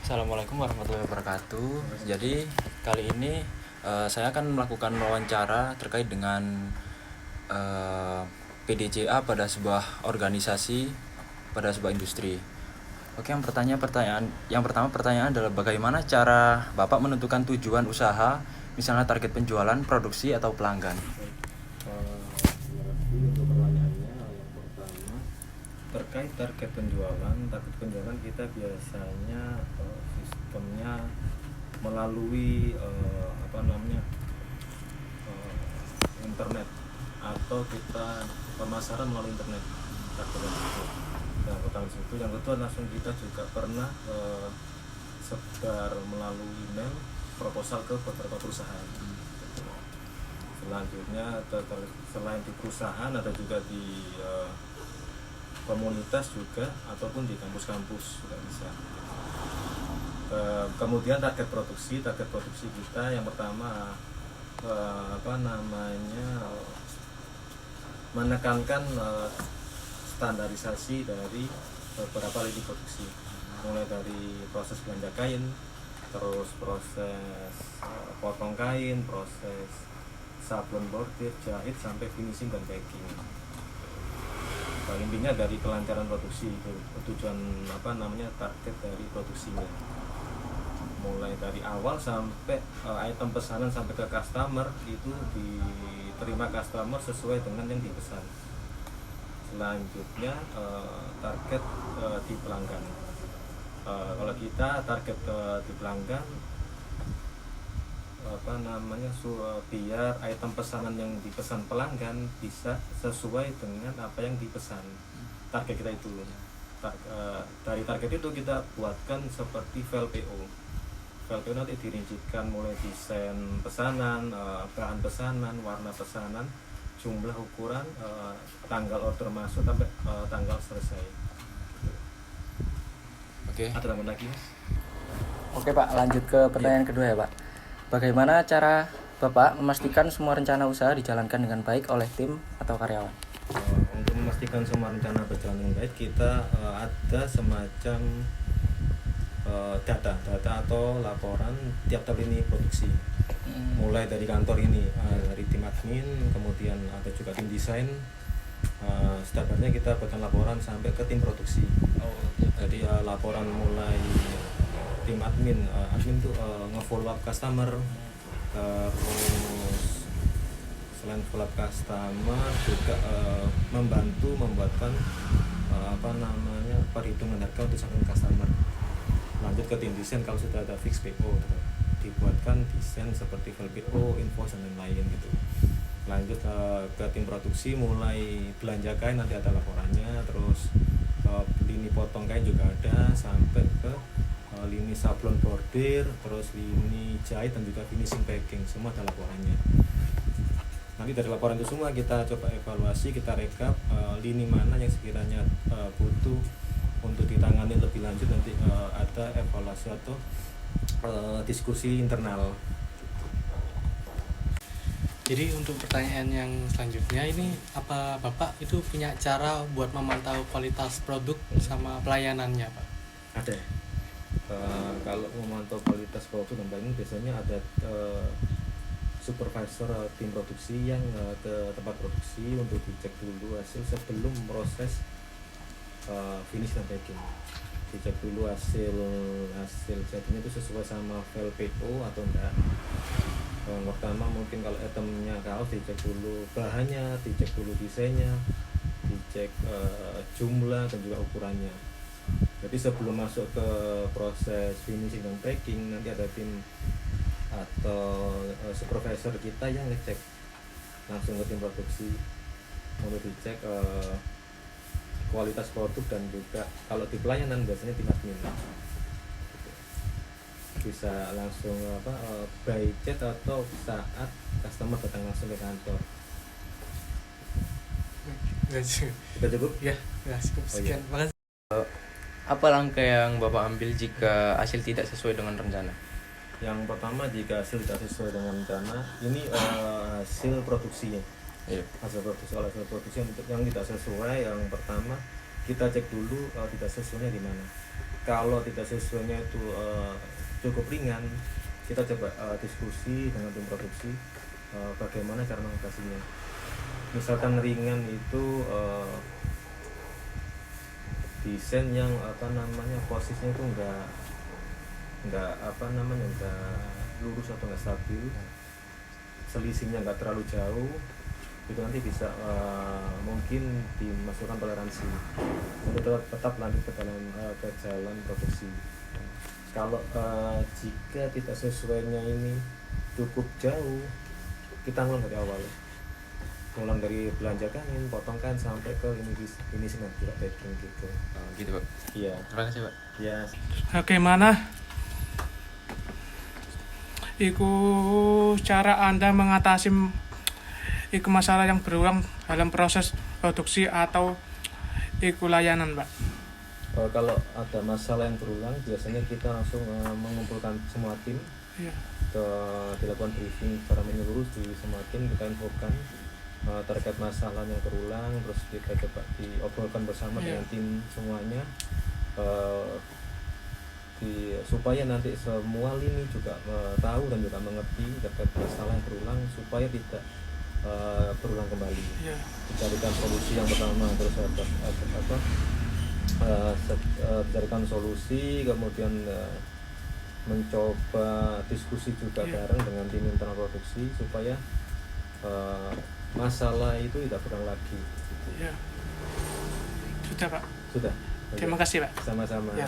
Assalamualaikum warahmatullahi wabarakatuh. Jadi kali ini saya akan melakukan wawancara terkait dengan PDCA pada sebuah organisasi, pada sebuah industri. Oke, yang pertama pertanyaan adalah bagaimana cara Bapak menentukan tujuan usaha, misalnya target penjualan, produksi atau pelanggan? Berarti untuk pertanyaannya yang pertama terkait target penjualan kita biasanya sistemnya melalui internet, atau kita pemasaran melalui internet targetnya itu. Yang pertama itu, yang kedua langsung kita juga pernah sebar melalui email proposal ke beberapa perusahaan. Selanjutnya selain di perusahaan ada juga di komunitas juga, ataupun di kampus-kampus juga bisa. Kemudian target produksi kita yang pertama menekankan standarisasi dari beberapa lini produksi, mulai dari proses belanja kain, terus proses potong kain, proses sablon bordir, jahit, sampai finishing dan packing. Intinya dari kelancaran produksi itu tujuan target dari produksinya, mulai dari awal sampai item pesanan sampai ke customer itu diterima customer sesuai dengan yang dipesan. Selanjutnya target di pelanggan. Kalau kita target di pelanggan biar item pesanan yang dipesan pelanggan bisa sesuai dengan apa yang dipesan. Target kita itu dari target itu kita buatkan seperti file PO. File PO nanti dirincikan mulai desain pesanan, bahan pesanan, warna pesanan, jumlah ukuran, tanggal order masuk sampai tanggal selesai. Oke. Ada tambahan lagi, Mas? Oke Pak, lanjut ke pertanyaan kedua ya Pak. Bagaimana cara Bapak memastikan semua rencana usaha dijalankan dengan baik oleh tim atau karyawan? Untuk memastikan semua rencana berjalan dengan baik, kita ada semacam data atau laporan tiap lini produksi. Mulai dari kantor ini, dari tim admin, kemudian ada juga tim desain. Standarnya kita buatkan laporan sampai ke tim produksi. Jadi laporan mulai tim admin tuh nge-follow up customer, terus selain follow up customer juga membantu membuatkan perhitungan harga untuk sampai customer. Lanjut ke tim desain, kalau sudah ada fix PO dibuatkan desain seperti file PO, invoice, dan lain-lain gitu. Lanjut ke tim produksi, mulai belanja kain nanti ada laporannya, terus lini potong kain juga ada, sampai ke lini sablon bordir, terus lini jahit, dan juga finishing packing, semua ada laporannya. Nanti dari laporan itu semua kita coba evaluasi, kita rekap lini mana yang sekiranya butuh untuk ditangani lebih lanjut. Nanti ada evaluasi atau diskusi internal. Jadi untuk pertanyaan yang selanjutnya ini, apa Bapak itu punya cara buat memantau kualitas produk sama pelayanannya Pak? Ada. Kalau memantau kualitas produk dan pelayanan, biasanya ada supervisor tim produksi yang ke tempat produksi untuk dicek dulu hasil sebelum proses finish dan packing. Dicek dulu hasil jadinya itu sesuai sama file PO atau enggak. Pertama mungkin kalau itemnya kaos, dicek dulu bahannya, dicek dulu desainnya, dicek jumlah dan juga ukurannya. Jadi sebelum masuk ke proses finishing dan packing, nanti ada tim atau supervisor kita yang ngecek langsung ke tim produksi untuk dicek kualitas produk, dan juga kalau di pelayanan biasanya tim admin bisa langsung by chat atau saat customer datang langsung ke kantor. Sudah cukup? Ya cukup, sekian. Terima kasih. Apa langkah yang Bapak ambil jika hasil tidak sesuai dengan rencana? Yang pertama, jika hasil tidak sesuai dengan rencana, ini hasil produksinya. Iya. Hasil produksi yang tidak sesuai, yang pertama kita cek dulu tidak sesuainya di mana. kalau tidak sesuainya itu cukup ringan, kita coba diskusi dengan tim produksi bagaimana cara mengatasinya. Misalkan ringan itu desain yang posisinya itu enggak lurus atau enggak stabil, selisihnya enggak terlalu jauh, itu nanti bisa mungkin dimasukkan toleransi untuk tetap lanjut ke jalan produksi. Kalau jika tidak sesuainya ini cukup jauh, kita ngulang dari awal, ngulang dari belanja kain, potong kain sampai ke ini sih nanti packing gitu. Oh, gitu Pak. Iya. Terima kasih Pak. Ya. Bagaimana iku cara Anda mengatasi iku masalah yang berulang dalam proses produksi atau iku layanan, Pak? Kalau ada masalah yang berulang, biasanya kita langsung mengumpulkan semua tim, Iya. dilakukan briefing secara menyeluruh di semua tim, kita infokan terkait masalah yang berulang, terus kita coba diobrolkan bersama Iya. dengan tim semuanya, supaya nanti semua lini juga tahu dan juga mengerti terkait masalah yang berulang supaya tidak berulang kembali. Iya. Dicarikan solusi yang pertama, terus dicarikan solusi, kemudian mencoba diskusi juga Iya. bareng dengan tim internal produksi supaya masalah itu tidak berulang lagi. Iya. Sudah, Pak. Sudah. Terima kasih, Pak. Sama-sama. Ya.